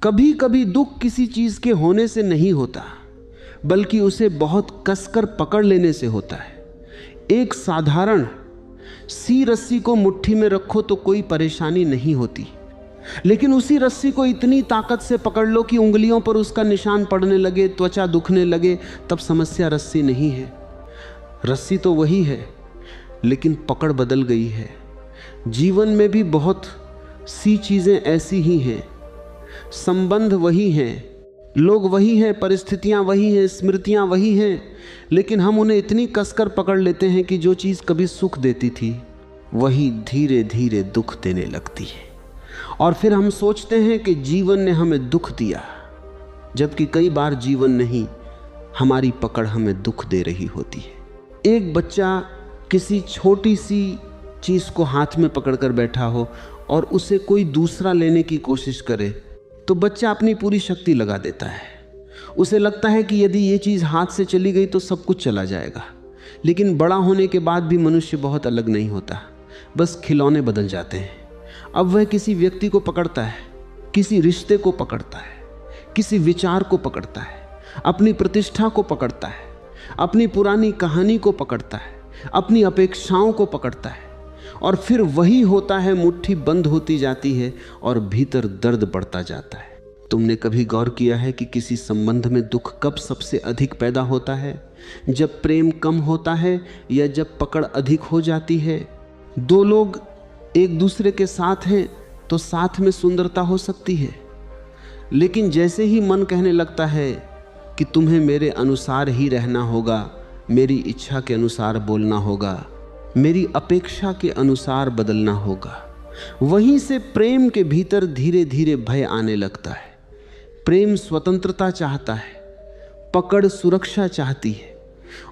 कभी कभी दुख किसी चीज के होने से नहीं होता, बल्कि उसे बहुत कसकर पकड़ लेने से होता है। एक साधारण सी रस्सी को मुट्ठी में रखो तो कोई परेशानी नहीं होती, लेकिन उसी रस्सी को इतनी ताकत से पकड़ लो कि उंगलियों पर उसका निशान पड़ने लगे, त्वचा दुखने लगे, तब समस्या रस्सी नहीं है। रस्सी तो वही है, लेकिन पकड़ बदल गई है। जीवन में भी बहुत सी चीजें ऐसी ही हैं। संबंध वही हैं, लोग वही हैं, परिस्थितियां वही हैं, स्मृतियां वही हैं, लेकिन हम उन्हें इतनी कसकर पकड़ लेते हैं कि जो चीज़ कभी सुख देती थी वही धीरे धीरे दुख देने लगती है। और फिर हम सोचते हैं कि जीवन ने हमें दुख दिया, जबकि कई बार जीवन नहीं, हमारी पकड़ हमें दुख दे रही होती है। एक बच्चा किसी छोटी सी चीज़ को हाथ में पकड़कर बैठा हो और उसे कोई दूसरा लेने की कोशिश करे तो बच्चा अपनी पूरी शक्ति लगा देता है। उसे लगता है कि यदि ये चीज़ हाथ से चली गई तो सब कुछ चला जाएगा। लेकिन बड़ा होने के बाद भी मनुष्य बहुत अलग नहीं होता, बस खिलौने बदल जाते हैं। अब वह किसी व्यक्ति को पकड़ता है, किसी रिश्ते को पकड़ता है, किसी विचार को पकड़ता है, अपनी प्रतिष्ठा को पकड़ता है, अपनी पुरानी कहानी को पकड़ता है, अपनी अपेक्षाओं को पकड़ता है, और फिर वही होता है, मुट्ठी बंद होती जाती है और भीतर दर्द बढ़ता जाता है। तुमने कभी गौर किया है कि किसी संबंध में दुख कब सबसे अधिक पैदा होता है? जब प्रेम कम होता है या जब पकड़ अधिक हो जाती है? दो लोग एक दूसरे के साथ हैं तो साथ में सुंदरता हो सकती है, लेकिन जैसे ही मन कहने लगता है कि तुम्हें मेरे अनुसार ही रहना होगा, मेरी इच्छा के अनुसार बोलना होगा, मेरी अपेक्षा के अनुसार बदलना होगा, वहीं से प्रेम के भीतर धीरे धीरे भय आने लगता है। प्रेम स्वतंत्रता चाहता है, पकड़ सुरक्षा चाहती है,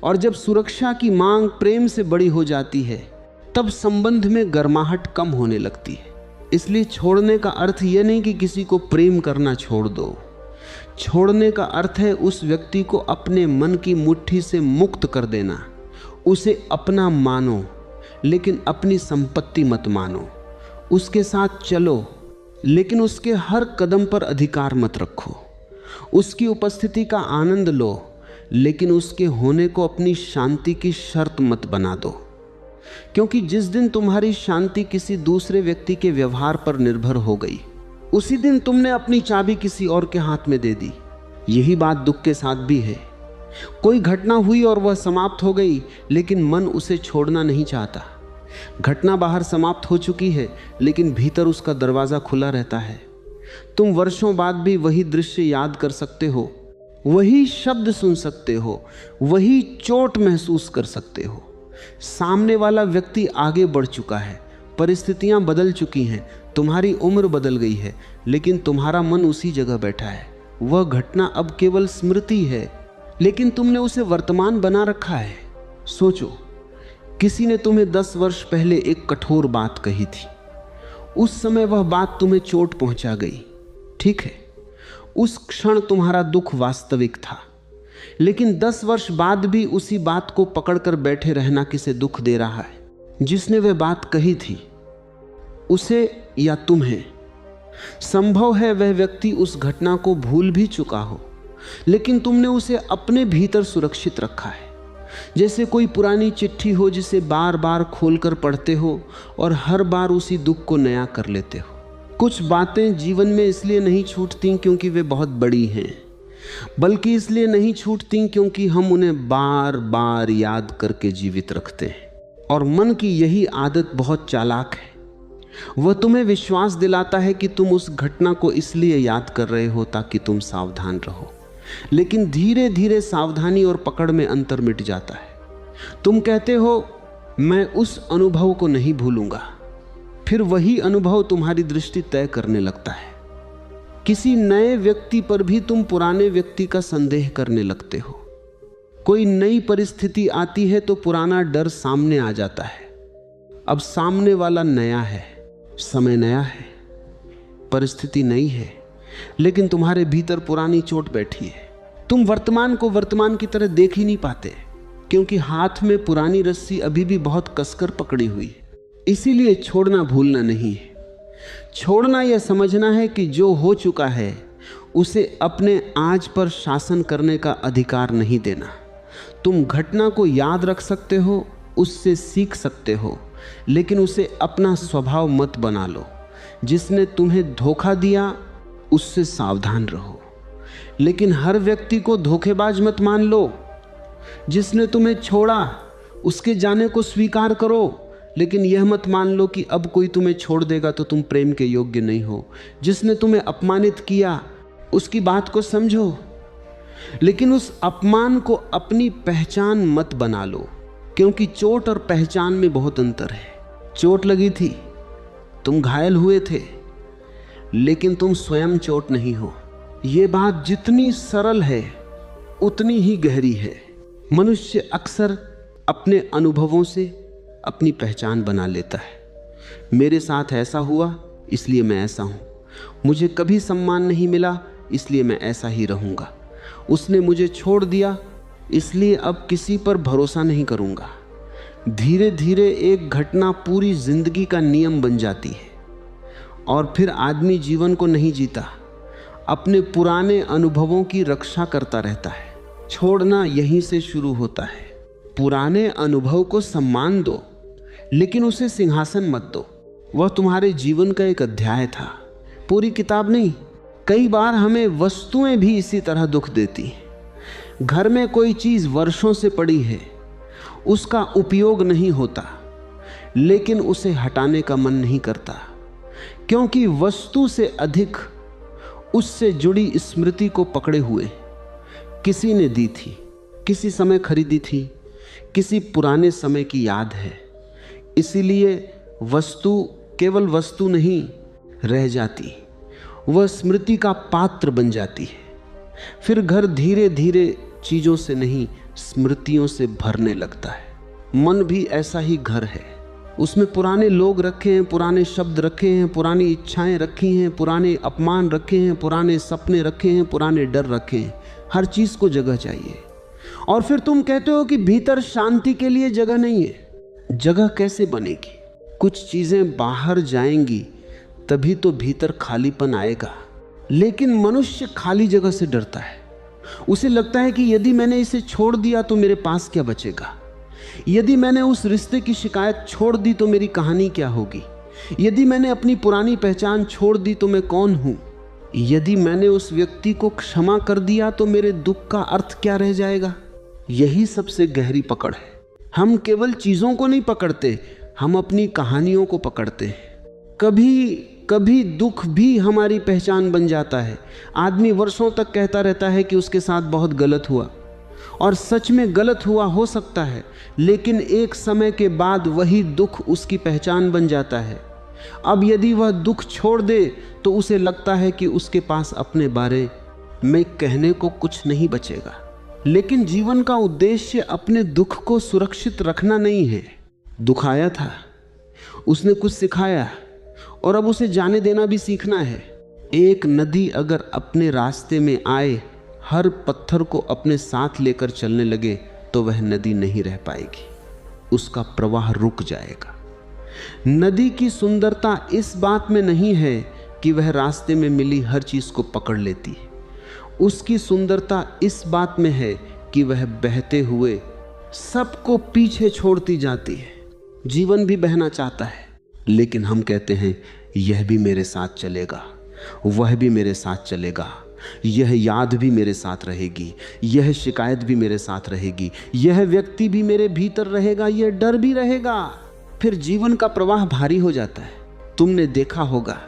और जब सुरक्षा की मांग प्रेम से बड़ी हो जाती है तब संबंध में गर्माहट कम होने लगती है। इसलिए छोड़ने का अर्थ यह नहीं कि किसी को प्रेम करना छोड़ दो। छोड़ने का अर्थ है उस व्यक्ति को अपने मन की मुट्ठी से मुक्त कर देना। उसे अपना मानो, लेकिन अपनी संपत्ति मत मानो। उसके साथ चलो, लेकिन उसके हर कदम पर अधिकार मत रखो। उसकी उपस्थिति का आनंद लो, लेकिन उसके होने को अपनी शांति की शर्त मत बना दो। क्योंकि जिस दिन तुम्हारी शांति किसी दूसरे व्यक्ति के व्यवहार पर निर्भर हो गई, उसी दिन तुमने अपनी चाबी किसी और के हाथ में दे दी। यही बात दुख के साथ भी है। कोई घटना हुई और वह समाप्त हो गई, लेकिन मन उसे छोड़ना नहीं चाहता। घटना बाहर समाप्त हो चुकी है, लेकिन भीतर उसका दरवाज़ा खुला रहता है। तुम वर्षों बाद भी वही दृश्य याद कर सकते हो, वही शब्द सुन सकते हो, वही चोट महसूस कर सकते हो। सामने वाला व्यक्ति आगे बढ़ चुका है, परिस्थितियां बदल चुकी हैं, तुम्हारी उम्र बदल गई है, लेकिन तुम्हारा मन उसी जगह बैठा है। वह घटना अब केवल स्मृति है, लेकिन तुमने उसे वर्तमान बना रखा है। सोचो, किसी ने तुम्हें 10 वर्ष पहले एक कठोर बात कही थी। उस समय वह बात तुम्हें चोट पहुंचा गई, ठीक है, उस क्षण तुम्हारा दुख वास्तविक था। लेकिन 10 वर्ष बाद भी उसी बात को पकड़कर बैठे रहना किसे दुख दे रहा है? जिसने वह बात कही थी, उसे या तुम्हें। संभव है वह व्यक्ति उस घटना को भूल भी चुका हो, लेकिन तुमने उसे अपने भीतर सुरक्षित रखा है। जैसे कोई पुरानी चिट्ठी हो जिसे बार बार खोलकर पढ़ते हो और हर बार उसी दुख को नया कर लेते हो। कुछ बातें जीवन में इसलिए नहीं छूटती क्योंकि वे बहुत बड़ी हैं, बल्कि इसलिए नहीं छूटती क्योंकि हम उन्हें बार बार याद करके जीवित रखते हैं। और मन की यही आदत बहुत चालाक है। वह तुम्हें विश्वास दिलाता है कि तुम उस घटना को इसलिए याद कर रहे हो ताकि तुम सावधान रहो, लेकिन धीरे धीरे सावधानी और पकड़ में अंतर मिट जाता है। तुम कहते हो मैं उस अनुभव को नहीं भूलूंगा, फिर वही अनुभव तुम्हारी दृष्टि तय करने लगता है। किसी नए व्यक्ति पर भी तुम पुराने व्यक्ति का संदेह करने लगते हो। कोई नई परिस्थिति आती है तो पुराना डर सामने आ जाता है। अब सामने वाला नया है, समय नया है, परिस्थिति नई है, लेकिन तुम्हारे भीतर पुरानी चोट बैठी है। तुम वर्तमान को वर्तमान की तरह देख ही नहीं पाते, क्योंकि हाथ में पुरानी रस्सी अभी भी बहुत कसकर पकड़ी हुई है। इसीलिए छोड़ना भूलना नहीं है। छोड़ना यह समझना है कि जो हो चुका है उसे अपने आज पर शासन करने का अधिकार नहीं देना। तुम घटना को याद रख सकते हो, उससे सीख सकते हो, लेकिन उसे अपना स्वभाव मत बना लो। जिसने तुम्हें धोखा दिया उससे सावधान रहो, लेकिन हर व्यक्ति को धोखेबाज मत मान लो। जिसने तुम्हें छोड़ा उसके जाने को स्वीकार करो, लेकिन यह मत मान लो कि अब कोई तुम्हें छोड़ देगा तो तुम प्रेम के योग्य नहीं हो। जिसने तुम्हें अपमानित किया उसकी बात को समझो, लेकिन उस अपमान को अपनी पहचान मत बना लो, क्योंकि चोट और पहचान में बहुत अंतर है। चोट लगी थी, तुम घायल हुए थे, लेकिन तुम स्वयं चोट नहीं हो। यह बात जितनी सरल है उतनी ही गहरी है। मनुष्य अक्सर अपने अनुभवों से अपनी पहचान बना लेता है। मेरे साथ ऐसा हुआ इसलिए मैं ऐसा हूं, मुझे कभी सम्मान नहीं मिला इसलिए मैं ऐसा ही रहूंगा, उसने मुझे छोड़ दिया इसलिए अब किसी पर भरोसा नहीं करूंगा। धीरे धीरे एक घटना पूरी जिंदगी का नियम बन जाती है और फिर आदमी जीवन को नहीं जीता, अपने पुराने अनुभवों की रक्षा करता रहता है। छोड़ना यहीं से शुरू होता है। पुराने अनुभव को सम्मान दो, लेकिन उसे सिंहासन मत दो। वह तुम्हारे जीवन का एक अध्याय था, पूरी किताब नहीं। कई बार हमें वस्तुएं भी इसी तरह दुख देती हैं। घर में कोई चीज वर्षों से पड़ी है, उसका उपयोग नहीं होता, लेकिन उसे हटाने का मन नहीं करता, क्योंकि वस्तु से अधिक उससे जुड़ी स्मृति को पकड़े हुए। किसी ने दी थी, किसी समय खरीदी थी, किसी पुराने समय की याद है, इसीलिए वस्तु केवल वस्तु नहीं रह जाती, वह स्मृति का पात्र बन जाती है। फिर घर धीरे धीरे चीजों से नहीं स्मृतियों से भरने लगता है। मन भी ऐसा ही घर है, उसमें पुराने लोग रखे हैं, पुराने शब्द रखे हैं, पुरानी इच्छाएं रखी हैं, पुराने अपमान रखे हैं, पुराने सपने रखे हैं, पुराने डर रखे हैं। हर चीज को जगह चाहिए। और फिर तुम कहते हो कि भीतर शांति के लिए जगह नहीं है। जगह कैसे बनेगी? कुछ चीजें बाहर जाएंगी तभी तो भीतर खालीपन आएगा। लेकिन मनुष्य खाली जगह से डरता है। उसे लगता है कि यदि मैंने इसे छोड़ दिया तो मेरे पास क्या बचेगा, यदि मैंने उस रिश्ते की शिकायत छोड़ दी तो मेरी कहानी क्या होगी, यदि मैंने अपनी पुरानी पहचान छोड़ दी तो मैं कौन हूं, यदि मैंने उस व्यक्ति को क्षमा कर दिया तो मेरे दुख का अर्थ क्या रह जाएगा। यही सबसे गहरी पकड़ है। हम केवल चीजों को नहीं पकड़ते, हम अपनी कहानियों को पकड़ते हैं। कभी कभी दुख भी हमारी पहचान बन जाता है। आदमी वर्षों तक कहता रहता है कि उसके साथ बहुत गलत हुआ, और सच में गलत हुआ हो सकता है, लेकिन एक समय के बाद वही दुख उसकी पहचान बन जाता है। अब यदि वह दुख छोड़ दे तो उसे लगता है कि उसके पास अपने बारे में कहने को कुछ नहीं बचेगा। लेकिन जीवन का उद्देश्य अपने दुख को सुरक्षित रखना नहीं है। दुख आया था, उसने कुछ सिखाया, और अब उसे जाने देना भी सीखना है। एक नदी अगर अपने रास्ते में आए, हर पत्थर को अपने साथ लेकर चलने लगे तो वह नदी नहीं रह पाएगी, उसका प्रवाह रुक जाएगा। नदी की सुंदरता इस बात में नहीं है कि वह रास्ते में मिली हर चीज को पकड़ लेती है, उसकी सुंदरता इस बात में है कि वह बहते हुए सबको पीछे छोड़ती जाती है। जीवन भी बहना चाहता है, लेकिन हम कहते हैं यह भी मेरे साथ चलेगा, वह भी मेरे साथ चलेगा, यह याद भी मेरे साथ रहेगी, यह शिकायत भी मेरे साथ रहेगी, यह व्यक्ति भी मेरे भीतर रहेगा, यह डर भी रहेगा। फिर जीवन का प्रवाह भारी हो जाता है। तुमने देखा होगा,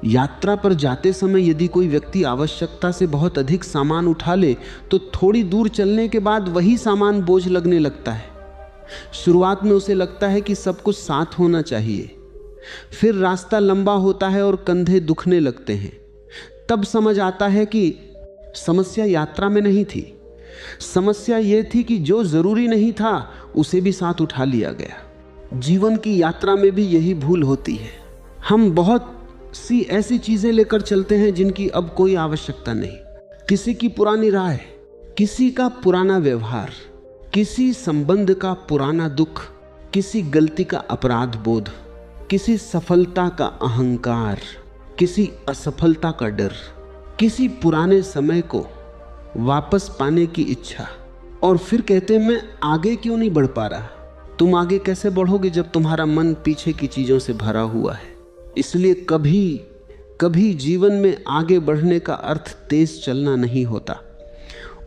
यात्रा पर जाते समय यदि कोई व्यक्ति आवश्यकता से बहुत अधिक सामान उठा ले तो थोड़ी दूर चलने के बाद वही सामान बोझ लगने लगता है। शुरुआत में उसे लगता है कि सब कुछ साथ होना चाहिए, फिर रास्ता लंबा होता है और कंधे दुखने लगते हैं। तब समझ आता है कि समस्या यात्रा में नहीं थी, समस्या यह थी कि जो जरूरी नहीं था उसे भी साथ उठा लिया गया। जीवन की यात्रा में भी यही भूल होती है। हम बहुत सी ऐसी चीजें लेकर चलते हैं जिनकी अब कोई आवश्यकता नहीं। किसी की पुरानी राय, किसी का पुराना व्यवहार, किसी संबंध का पुराना दुख, किसी गलती का अपराध बोध, किसी सफलता का अहंकार, किसी असफलता का डर, किसी पुराने समय को वापस पाने की इच्छा, और फिर कहते हैं मैं आगे क्यों नहीं बढ़ पा रहा। तुम आगे कैसे बढ़ोगे जब तुम्हारा मन पीछे की चीजों से भरा हुआ है। इसलिए कभी कभी जीवन में आगे बढ़ने का अर्थ तेज चलना नहीं होता,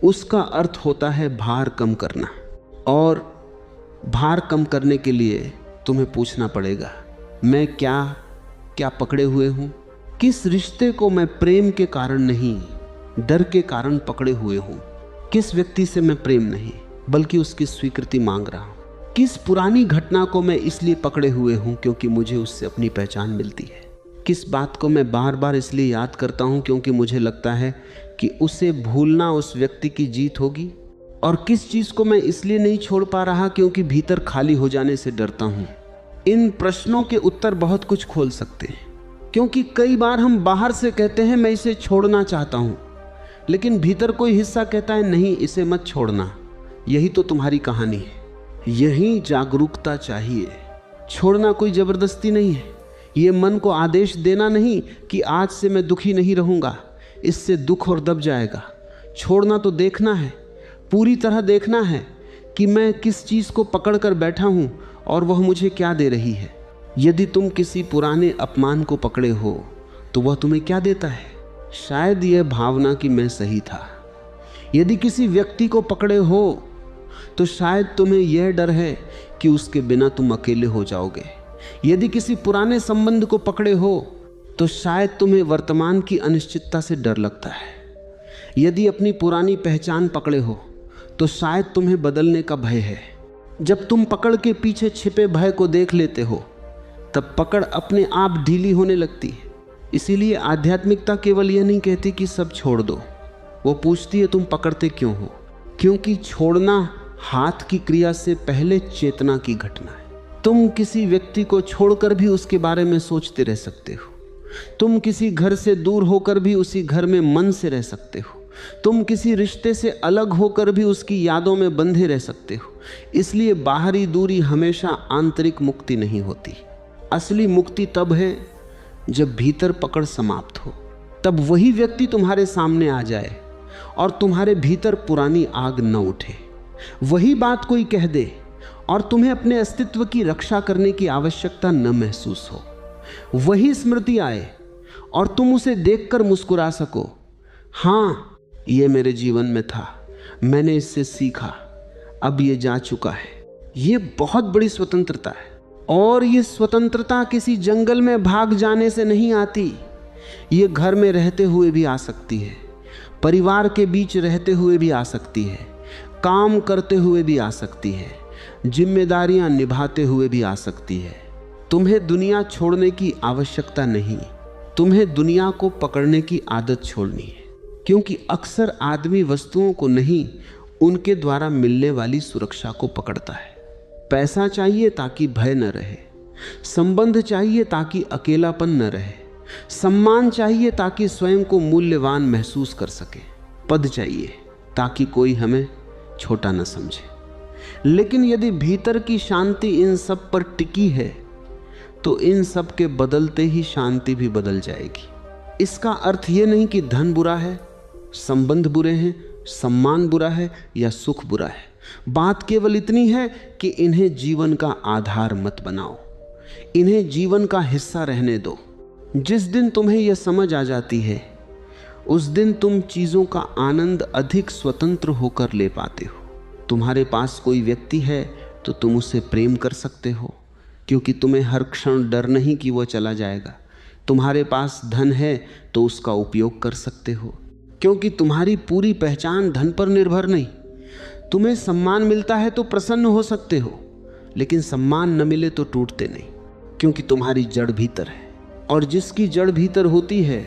उसका अर्थ होता है भार कम करना। और भार कम करने के लिए तुम्हें पूछना पड़ेगा, मैं क्या पकड़े हुए हूं? किस रिश्ते को मैं प्रेम के कारण नहीं, डर के कारण पकड़े हुए हूं? किस व्यक्ति से मैं प्रेम नहीं बल्कि उसकी स्वीकृति मांग रहा हूं? किस पुरानी घटना को मैं इसलिए पकड़े हुए हूं क्योंकि मुझे उससे अपनी पहचान मिलती है? किस बात को मैं बार बार इसलिए याद करता हूं क्योंकि मुझे लगता है कि उसे भूलना उस व्यक्ति की जीत होगी? और किस चीज को मैं इसलिए नहीं छोड़ पा रहा क्योंकि भीतर खाली हो जाने से डरता हूं? इन प्रश्नों के उत्तर बहुत कुछ खोल सकते हैं, क्योंकि कई बार हम बाहर से कहते हैं मैं इसे छोड़ना चाहता हूं, लेकिन भीतर कोई हिस्सा कहता है नहीं इसे मत छोड़ना। यही तो तुम्हारी कहानी है, यही जागरूकता चाहिए। छोड़ना कोई जबरदस्ती नहीं है, ये मन को आदेश देना नहीं कि आज से मैं दुखी नहीं रहूंगा, इससे दुख और दब जाएगा। छोड़ना तो देखना है, पूरी तरह देखना है कि मैं किस चीज को पकड़ कर बैठा हूं और वह मुझे क्या दे रही है। यदि तुम किसी पुराने अपमान को पकड़े हो तो वह तुम्हें क्या देता है? शायद यह भावना कि मैं सही था। यदि किसी व्यक्ति को पकड़े हो तो शायद तुम्हें यह डर है कि उसके बिना तुम अकेले हो जाओगे। यदि किसी पुराने संबंध को पकड़े हो तो शायद तुम्हें वर्तमान की अनिश्चितता से डर लगता है। यदि अपनी पुरानी पहचान पकड़े हो तो शायद तुम्हें बदलने का भय है। जब तुम पकड़ के पीछे छिपे भय को देख लेते हो तब पकड़ अपने आप ढीली होने लगती है। इसीलिए आध्यात्मिकता केवल यह नहीं कहती कि सब छोड़ दो, वो पूछती है तुम पकड़ते क्यों हो? क्योंकि छोड़ना हाथ की क्रिया से पहले चेतना की घटना है। तुम किसी व्यक्ति को छोड़कर भी उसके बारे में सोचते रह सकते हो। तुम किसी घर से दूर होकर भी उसी घर में मन से रह सकते हो। तुम किसी रिश्ते से अलग होकर भी उसकी यादों में बंधे रह सकते हो। इसलिए बाहरी दूरी हमेशा आंतरिक मुक्ति नहीं होती। असली मुक्ति तब है जब भीतर पकड़ समाप्त हो, तब वही व्यक्ति तुम्हारे सामने आ जाए और तुम्हारे भीतर पुरानी आग न उठे। वही बात कोई कह दे और तुम्हें अपने अस्तित्व की रक्षा करने की आवश्यकता न महसूस हो। वही स्मृति आए और तुम उसे देखकर मुस्कुरा सको, हाँ ये मेरे जीवन में था, मैंने इससे सीखा, अब ये जा चुका है। ये बहुत बड़ी स्वतंत्रता है। और ये स्वतंत्रता किसी जंगल में भाग जाने से नहीं आती। ये घर में रहते हुए भी आ सकती है, परिवार के बीच रहते हुए भी आ सकती है, काम करते हुए भी आ सकती है, जिम्मेदारियां निभाते हुए भी आ सकती है। तुम्हें दुनिया छोड़ने की आवश्यकता नहीं, तुम्हें दुनिया को पकड़ने की आदत छोड़नी है। क्योंकि अक्सर आदमी वस्तुओं को नहीं, उनके द्वारा मिलने वाली सुरक्षा को पकड़ता है। पैसा चाहिए ताकि भय न रहे, संबंध चाहिए ताकि अकेलापन न रहे, सम्मान चाहिए ताकि स्वयं को मूल्यवान महसूस कर सके, पद चाहिए ताकि कोई हमें छोटा न समझे। लेकिन यदि भीतर की शांति इन सब पर टिकी है तो इन सब के बदलते ही शांति भी बदल जाएगी। इसका अर्थ यह नहीं कि धन बुरा है, संबंध बुरे हैं, सम्मान बुरा है या सुख बुरा है। बात केवल इतनी है कि इन्हें जीवन का आधार मत बनाओ, इन्हें जीवन का हिस्सा रहने दो। जिस दिन तुम्हें यह समझ आ जाती है उस दिन तुम चीज़ों का आनंद अधिक स्वतंत्र होकर ले पाते हो। तुम्हारे पास कोई व्यक्ति है तो तुम उसे प्रेम कर सकते हो, क्योंकि तुम्हें हर क्षण डर नहीं कि वह चला जाएगा। तुम्हारे पास धन है तो उसका उपयोग कर सकते हो, क्योंकि तुम्हारी पूरी पहचान धन पर निर्भर नहीं। तुम्हें सम्मान मिलता है तो प्रसन्न हो सकते हो, लेकिन सम्मान न मिले तो टूटते नहीं, क्योंकि तुम्हारी जड़ भीतर है। और जिसकी जड़ भीतर होती है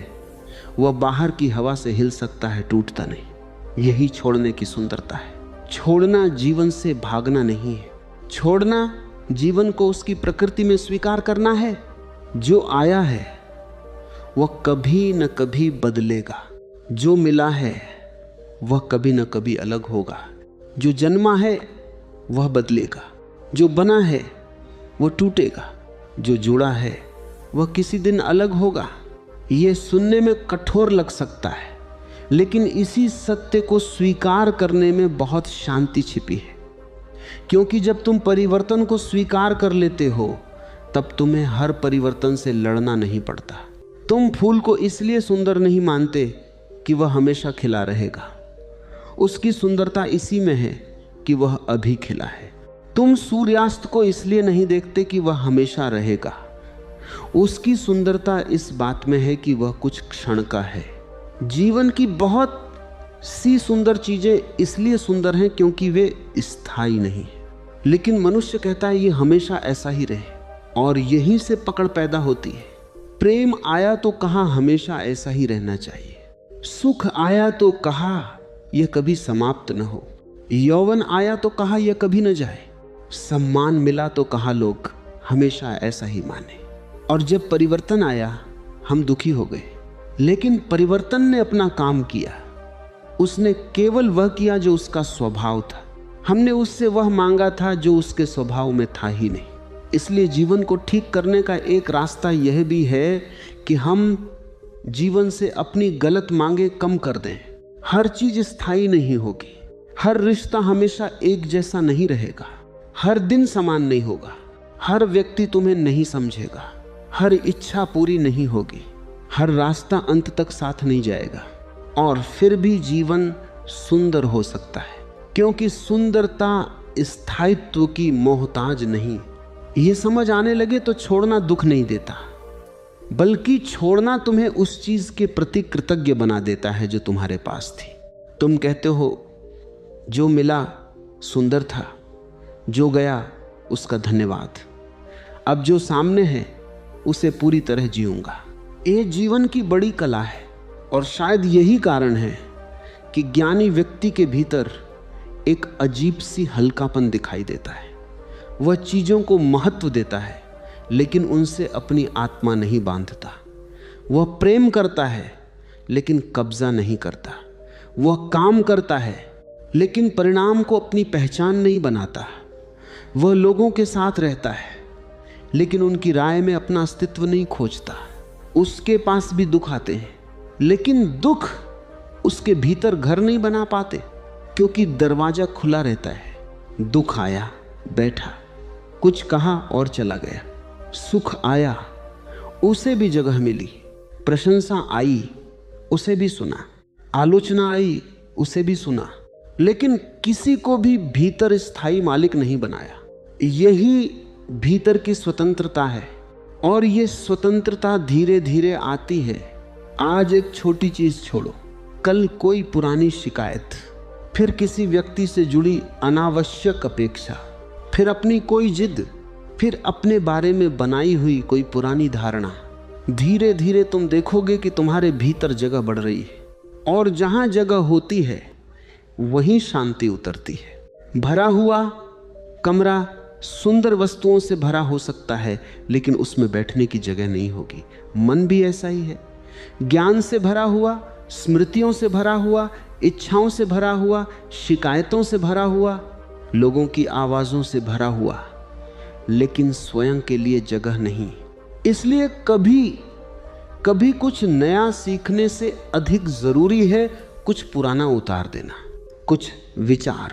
वह बाहर की हवा से हिल सकता है, टूटता नहीं। यही छोड़ने की सुंदरता है। छोड़ना जीवन से भागना नहीं है, छोड़ना जीवन को उसकी प्रकृति में स्वीकार करना है। जो आया है वह कभी न कभी बदलेगा, जो मिला है वह कभी न कभी अलग होगा। जो जन्मा है वह बदलेगा, जो बना है वह टूटेगा, जो जुड़ा है वह किसी दिन अलग होगा। यह सुनने में कठोर लग सकता है, लेकिन इसी सत्य को स्वीकार करने में बहुत शांति छिपी है, क्योंकि जब तुम परिवर्तन को स्वीकार कर लेते हो तब तुम्हें हर परिवर्तन से लड़ना नहीं पड़ता। तुम फूल को इसलिए सुंदर नहीं मानते कि वह हमेशा खिला रहेगा, उसकी सुंदरता इसी में है कि वह अभी खिला है। तुम सूर्यास्त को इसलिए नहीं देखते कि वह हमेशा रहेगा, उसकी सुंदरता इस बात में है कि वह कुछ क्षण का है। जीवन की बहुत सी सुंदर चीजें इसलिए सुंदर हैं क्योंकि वे स्थायी नहीं हैं, लेकिन मनुष्य कहता है ये हमेशा ऐसा ही रहे, और यहीं से पकड़ पैदा होती है। प्रेम आया तो कहा हमेशा ऐसा ही रहना चाहिए, सुख आया तो कहा यह कभी समाप्त न हो, यौवन आया तो कहा यह कभी न जाए, सम्मान मिला तो कहा लोग हमेशा ऐसा ही माने। और जब परिवर्तन आया हम दुखी हो गए, लेकिन परिवर्तन ने अपना काम किया। उसने केवल वह किया जो उसका स्वभाव था, हमने उससे वह मांगा था जो उसके स्वभाव में था ही नहीं। इसलिए जीवन को ठीक करने का एक रास्ता यह भी है कि हम जीवन से अपनी गलत मांगे कम कर दें। हर चीज स्थायी नहीं होगी, हर रिश्ता हमेशा एक जैसा नहीं रहेगा, हर दिन समान नहीं होगा, हर व्यक्ति तुम्हें नहीं समझेगा, हर इच्छा पूरी नहीं होगी, हर रास्ता अंत तक साथ नहीं जाएगा, और फिर भी जीवन सुंदर हो सकता है, क्योंकि सुंदरता स्थायित्व की मोहताज नहीं। ये समझ आने लगे तो छोड़ना दुख नहीं देता, बल्कि छोड़ना तुम्हें उस चीज के प्रति कृतज्ञ बना देता है जो तुम्हारे पास थी। तुम कहते हो जो मिला सुंदर था, जो गया उसका धन्यवाद, अब जो सामने है उसे पूरी तरह जीऊंगा। ये जीवन की बड़ी कला है, और शायद यही कारण है कि ज्ञानी व्यक्ति के भीतर एक अजीब सी हल्कापन दिखाई देता है। वह चीज़ों को महत्व देता है लेकिन उनसे अपनी आत्मा नहीं बांधता। वह प्रेम करता है लेकिन कब्जा नहीं करता। वह काम करता है लेकिन परिणाम को अपनी पहचान नहीं बनाता। वह लोगों के साथ रहता है लेकिन उनकी राय में अपना अस्तित्व नहीं खोजता। उसके पास भी दुख आते हैं लेकिन दुख उसके भीतर घर नहीं बना पाते, क्योंकि दरवाजा खुला रहता है। दुख आया, बैठा, कुछ कहा और चला गया। सुख आया, उसे भी जगह मिली। प्रशंसा आई, उसे भी सुना। आलोचना आई, उसे भी सुना, लेकिन किसी को भी भीतर स्थायी मालिक नहीं बनाया। यही भीतर की स्वतंत्रता है, और ये स्वतंत्रता धीरे धीरे आती है। आज एक छोटी चीज छोड़ो, कल कोई पुरानी शिकायत, फिर किसी व्यक्ति से जुड़ी अनावश्यक अपेक्षा, फिर अपनी कोई जिद, फिर अपने बारे में बनाई हुई कोई पुरानी धारणा। धीरे धीरे तुम देखोगे कि तुम्हारे भीतर जगह बढ़ रही है, और जहां जगह होती है वहीं शांति उतरती है। भरा हुआ कमरा सुंदर वस्तुओं से भरा हो सकता है, लेकिन उसमें बैठने की जगह नहीं होगी। मन भी ऐसा ही है, ज्ञान से भरा हुआ, स्मृतियों से भरा हुआ, इच्छाओं से भरा हुआ, शिकायतों से भरा हुआ, लोगों की आवाज़ों से भरा हुआ, लेकिन स्वयं के लिए जगह नहीं। इसलिए कभी कभी कुछ नया सीखने से अधिक जरूरी है कुछ पुराना उतार देना। कुछ विचार,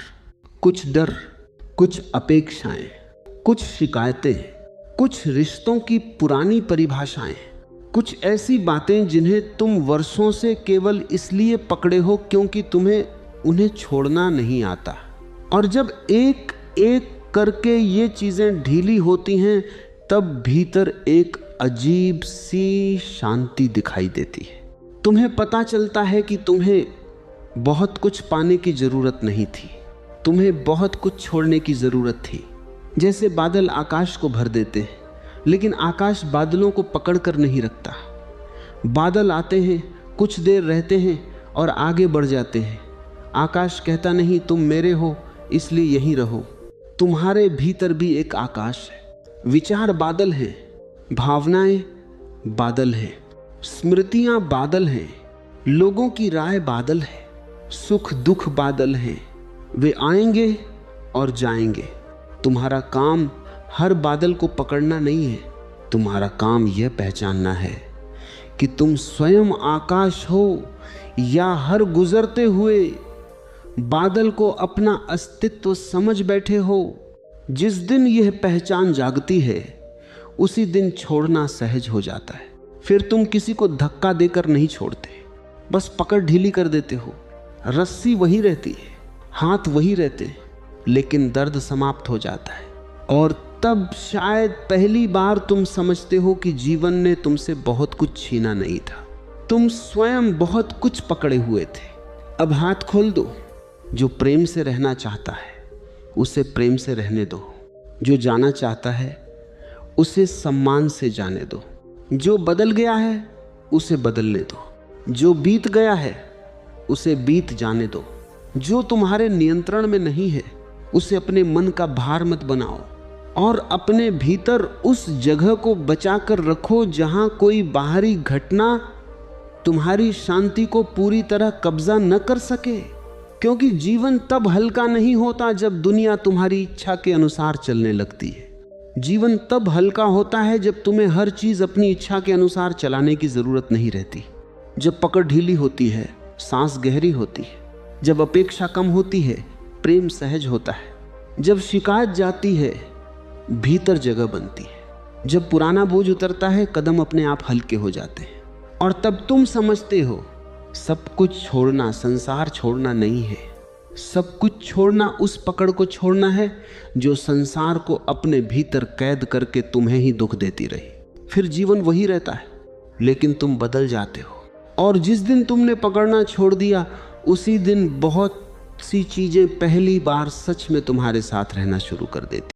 कुछ डर, कुछ अपेक्षाएं, कुछ शिकायतें, कुछ रिश्तों की पुरानी परिभाषाएं, कुछ ऐसी बातें जिन्हें तुम वर्षों से केवल इसलिए पकड़े हो क्योंकि तुम्हें उन्हें छोड़ना नहीं आता। और जब एक एक करके ये चीजें ढीली होती हैं, तब भीतर एक अजीब सी शांति दिखाई देती है। तुम्हें पता चलता है कि तुम्हें बहुत कुछ पाने की जरूरत नहीं थी, तुम्हें बहुत कुछ छोड़ने की जरूरत थी। जैसे बादल आकाश को भर देते हैं, लेकिन आकाश बादलों को पकड़ कर नहीं रखता। बादल आते हैं, कुछ देर रहते हैं और आगे बढ़ जाते हैं। आकाश कहता नहीं तुम मेरे हो इसलिए यहीं रहो। तुम्हारे भीतर भी एक आकाश है। विचार बादल हैं, भावनाएं बादल हैं, स्मृतियां बादल हैं, लोगों की राय बादल है, सुख दुख बादल हैं। वे आएंगे और जाएंगे। तुम्हारा काम हर बादल को पकड़ना नहीं है, तुम्हारा काम यह पहचानना है कि तुम स्वयं आकाश हो या हर गुजरते हुए बादल को अपना अस्तित्व समझ बैठे हो। जिस दिन यह पहचान जागती है उसी दिन छोड़ना सहज हो जाता है। फिर तुम किसी को धक्का देकर नहीं छोड़ते, बस पकड़ ढीली कर देते हो। रस्सी वही रहती है, हाथ वही रहते हैं, लेकिन दर्द समाप्त हो जाता है। और तब शायद पहली बार तुम समझते हो कि जीवन ने तुमसे बहुत कुछ छीना नहीं था। तुम स्वयं बहुत कुछ पकड़े हुए थे। अब हाथ खोल दो। जो प्रेम से रहना चाहता है उसे प्रेम से रहने दो। जो जाना चाहता है उसे सम्मान से जाने दो। जो बदल गया है उसे बदलने दो। जो बीत गया है उसे बीत जाने दो। जो तुम्हारे नियंत्रण में नहीं है उसे अपने मन का भार मत बनाओ, और अपने भीतर उस जगह को बचा कर रखो जहां कोई बाहरी घटना तुम्हारी शांति को पूरी तरह कब्जा न कर सके। क्योंकि जीवन तब हल्का नहीं होता जब दुनिया तुम्हारी इच्छा के अनुसार चलने लगती है। जीवन तब हल्का होता है जब तुम्हें हर चीज अपनी इच्छा के अनुसार चलाने की जरूरत नहीं रहती। जब पकड़ ढीली होती है, सांस गहरी होती है, जब अपेक्षा कम होती है, प्रेम सहज होता है, जब शिकायत जाती है, भीतर जगह बनती है, जब पुराना बोझ उतरता है, कदम अपने आप हल्के हो जाते हैं। और तब तुम समझते हो सब कुछ छोड़ना संसार छोड़ना नहीं है। सब कुछ छोड़ना उस पकड़ को छोड़ना है जो संसार को अपने भीतर कैद करके तुम्हें ही दुख देती रही। फिर जीवन वही रहता है, लेकिन तुम बदल जाते हो। और जिस दिन तुमने पकड़ना छोड़ दिया उसी दिन बहुत सी चीजें पहली बार सच में तुम्हारे साथ रहना शुरू कर देती।